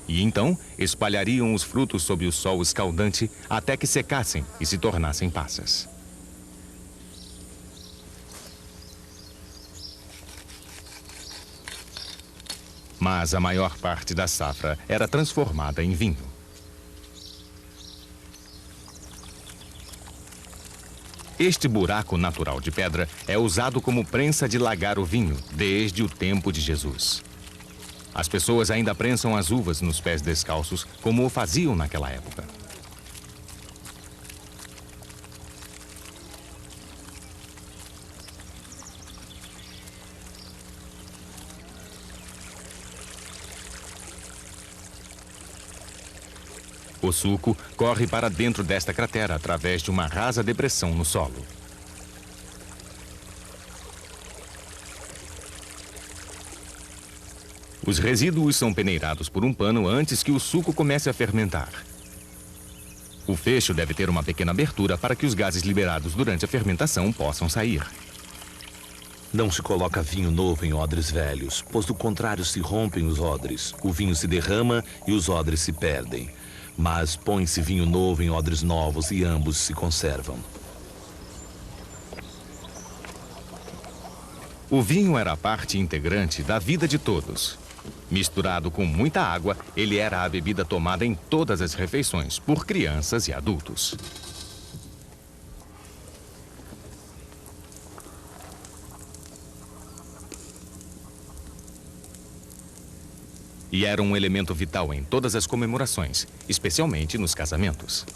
E então espalhariam os frutos sob o sol escaldante até que secassem e se tornassem passas. Mas a maior parte da safra era transformada em vinho. Este buraco natural de pedra é usado como prensa de lagar o vinho desde o tempo de Jesus. As pessoas ainda prensam as uvas nos pés descalços, como o faziam naquela época. O suco corre para dentro desta cratera através de uma rasa depressão no solo. Os resíduos são peneirados por um pano antes que o suco comece a fermentar. O fecho deve ter uma pequena abertura para que os gases liberados durante a fermentação possam sair. Não se coloca vinho novo em odres velhos, pois do contrário se rompem os odres. O vinho se derrama e os odres se perdem. Mas põe-se vinho novo em odres novos e ambos se conservam. O vinho era parte integrante da vida de todos. Misturado com muita água, ele era a bebida tomada em todas as refeições, por crianças e adultos. E era um elemento vital em todas as comemorações, especialmente nos casamentos.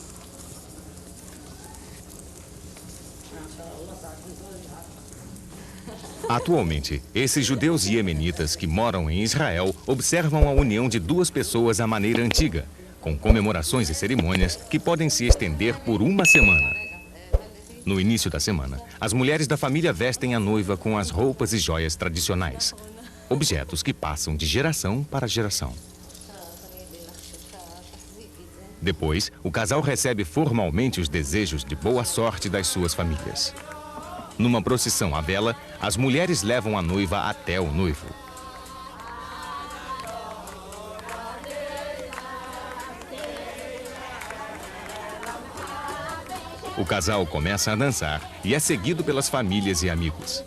Atualmente, esses judeus iemenitas que moram em Israel observam a união de duas pessoas à maneira antiga, com comemorações e cerimônias que podem se estender por uma semana. No início da semana, as mulheres da família vestem a noiva com as roupas e joias tradicionais, objetos que passam de geração para geração. Depois, o casal recebe formalmente os desejos de boa sorte das suas famílias. Numa procissão à vela, as mulheres levam a noiva até o noivo. O casal começa a dançar e é seguido pelas famílias e amigos.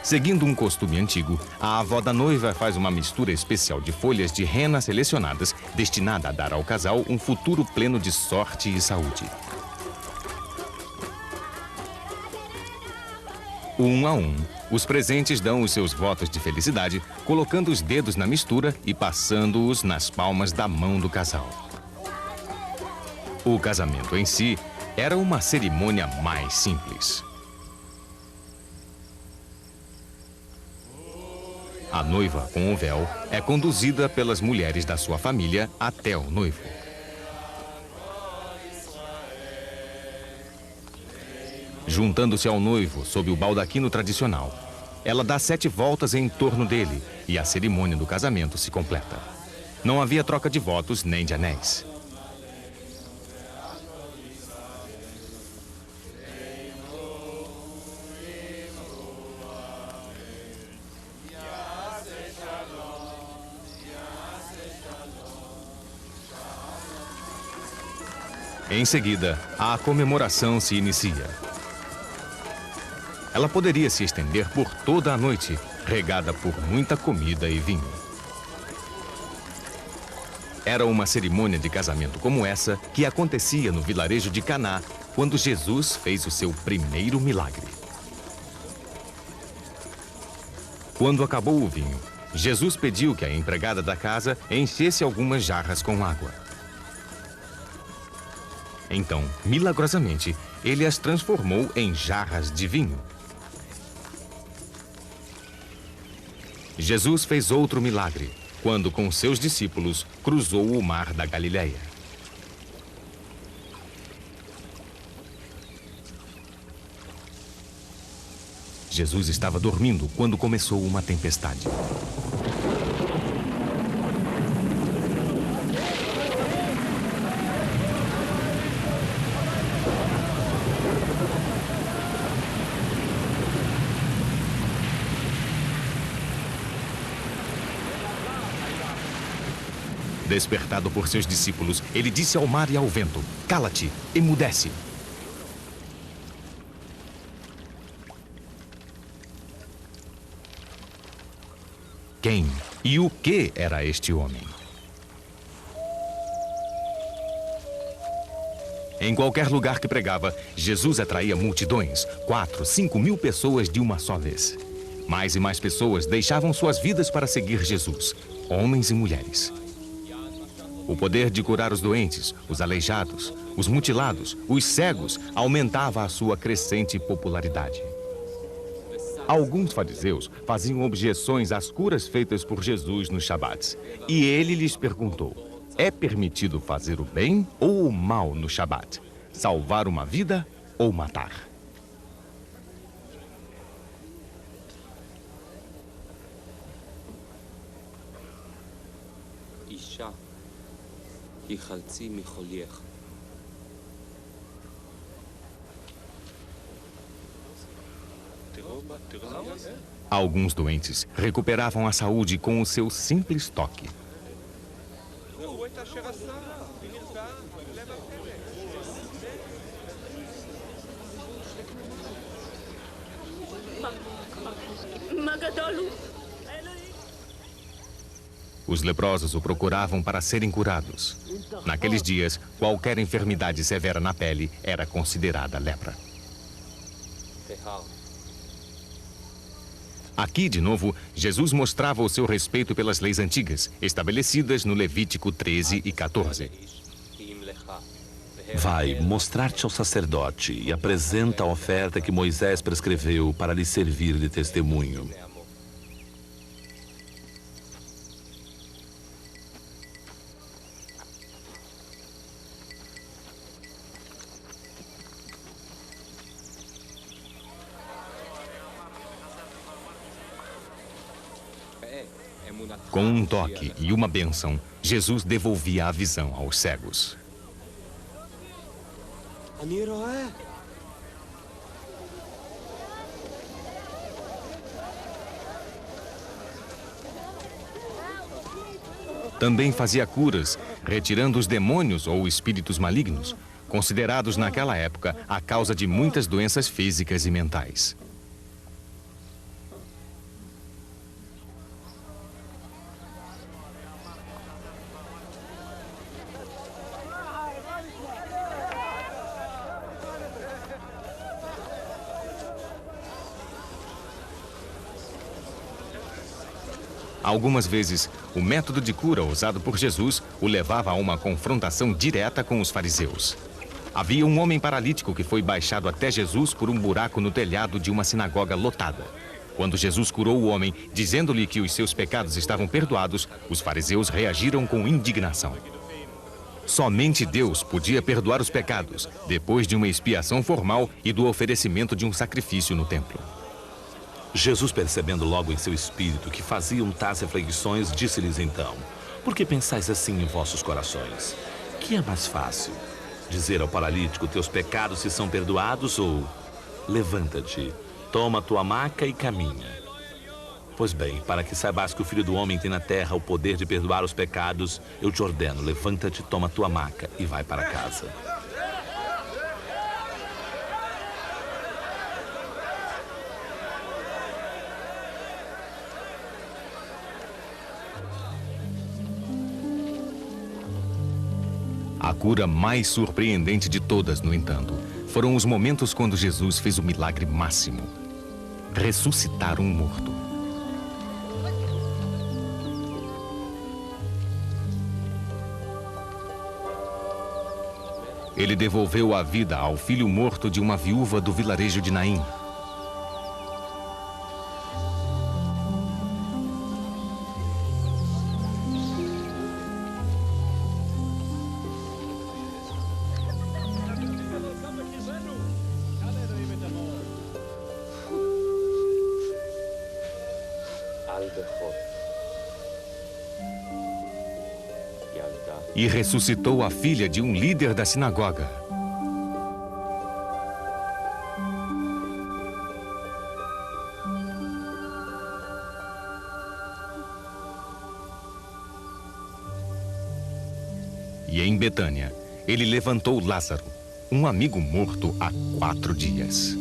Seguindo um costume antigo, a avó da noiva faz uma mistura especial de folhas de rena selecionadas, destinada a dar ao casal um futuro pleno de sorte e saúde. Um a um, os presentes dão os seus votos de felicidade, colocando os dedos na mistura e passando-os nas palmas da mão do casal. O casamento em si era uma cerimônia mais simples. A noiva, com o véu, é conduzida pelas mulheres da sua família até o noivo. Juntando-se ao noivo sob o baldaquino tradicional, ela dá 7 voltas em torno dele e a cerimônia do casamento se completa. Não havia troca de votos nem de anéis. Em seguida, a comemoração se inicia. Ela poderia se estender por toda a noite, regada por muita comida e vinho. Era uma cerimônia de casamento como essa que acontecia no vilarejo de Caná, quando Jesus fez o seu primeiro milagre. Quando acabou o vinho, Jesus pediu que a empregada da casa enchesse algumas jarras com água. Então, milagrosamente, ele as transformou em jarras de vinho. Jesus fez outro milagre, quando com seus discípulos cruzou o mar da Galileia. Jesus estava dormindo quando começou uma tempestade. Despertado por seus discípulos, ele disse ao mar e ao vento: "Cala-te, emudece." Quem e o que era este homem? Em qualquer lugar que pregava, Jesus atraía multidões, 4, 5 mil pessoas de uma só vez. Mais e mais pessoas deixavam suas vidas para seguir Jesus, homens e mulheres. O poder de curar os doentes, os aleijados, os mutilados, os cegos, aumentava a sua crescente popularidade. Alguns fariseus faziam objeções às curas feitas por Jesus nos Shabats. E ele lhes perguntou: é permitido fazer o bem ou o mal no Shabat? Salvar uma vida ou matar? Alguns doentes recuperavam a saúde com o seu simples toque. Os leprosos o procuravam para serem curados. Naqueles dias, qualquer enfermidade severa na pele era considerada lepra. Aqui, de novo, Jesus mostrava o seu respeito pelas leis antigas, estabelecidas no Levítico 13 e 14. Vai mostrar-te ao sacerdote e apresenta a oferta que Moisés prescreveu para lhe servir de testemunho. Com um toque e uma bênção, Jesus devolvia a visão aos cegos. Também fazia curas, retirando os demônios ou espíritos malignos, considerados naquela época a causa de muitas doenças físicas e mentais. Algumas vezes, o método de cura usado por Jesus o levava a uma confrontação direta com os fariseus. Havia um homem paralítico que foi baixado até Jesus por um buraco no telhado de uma sinagoga lotada. Quando Jesus curou o homem, dizendo-lhe que os seus pecados estavam perdoados, os fariseus reagiram com indignação. Somente Deus podia perdoar os pecados, depois de uma expiação formal e do oferecimento de um sacrifício no templo. Jesus, percebendo logo em seu espírito que faziam tais reflexões, disse-lhes então: por que pensais assim em vossos corações? Que é mais fácil? Dizer ao paralítico, teus pecados se são perdoados, ou levanta-te, toma tua maca e caminha? Pois bem, para que saibas que o Filho do Homem tem na terra o poder de perdoar os pecados, eu te ordeno, levanta-te, toma tua maca e vai para casa. A cura mais surpreendente de todas, no entanto, foram os momentos quando Jesus fez o milagre máximo: ressuscitar um morto. Ele devolveu a vida ao filho morto de uma viúva do vilarejo de Naim. E ressuscitou a filha de um líder da sinagoga. E em Betânia, ele levantou Lázaro, um amigo morto há 4 dias.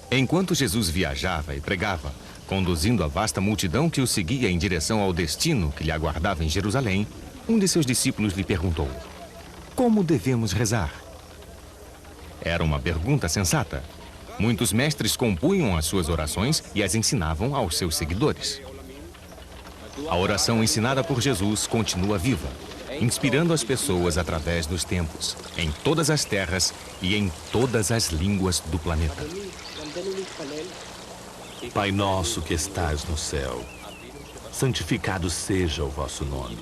Enquanto Jesus viajava e pregava, conduzindo a vasta multidão que o seguia em direção ao destino que lhe aguardava em Jerusalém, um de seus discípulos lhe perguntou: como devemos rezar? Era uma pergunta sensata. Muitos mestres compunham as suas orações e as ensinavam aos seus seguidores. A oração ensinada por Jesus continua viva, inspirando as pessoas através dos tempos, em todas as terras e em todas as línguas do planeta. Pai nosso que estás no céu, santificado seja o vosso nome.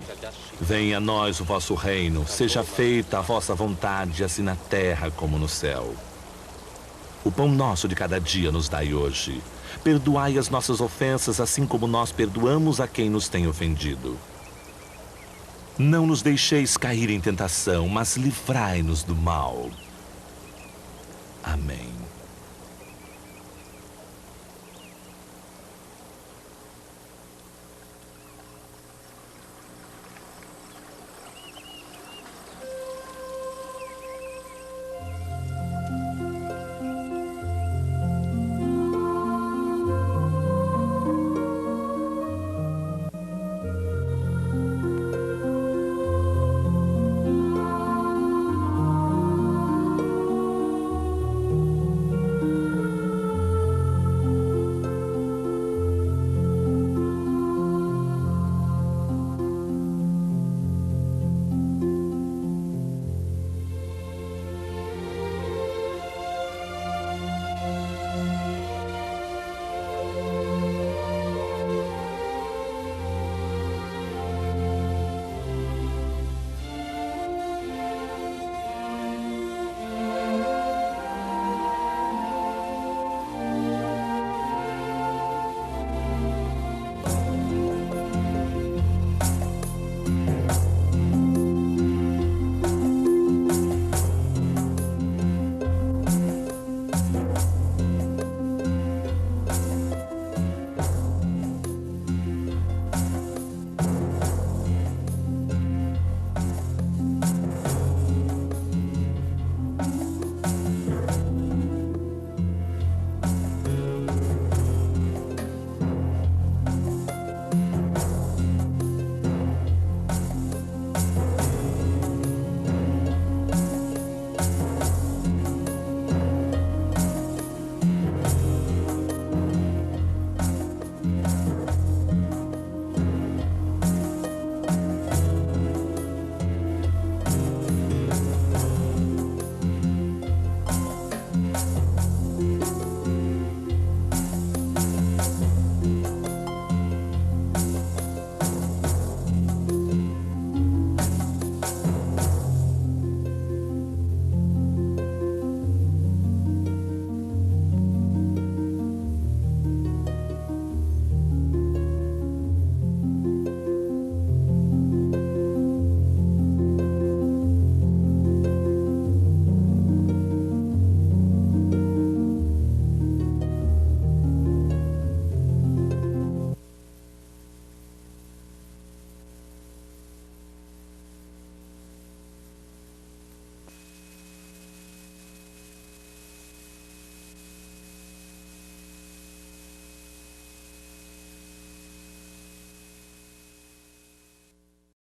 Venha a nós o vosso reino, seja feita a vossa vontade, assim na terra como no céu. O pão nosso de cada dia nos dai hoje. Perdoai as nossas ofensas, assim como nós perdoamos a quem nos tem ofendido. Não nos deixeis cair em tentação, mas livrai-nos do mal. Amém.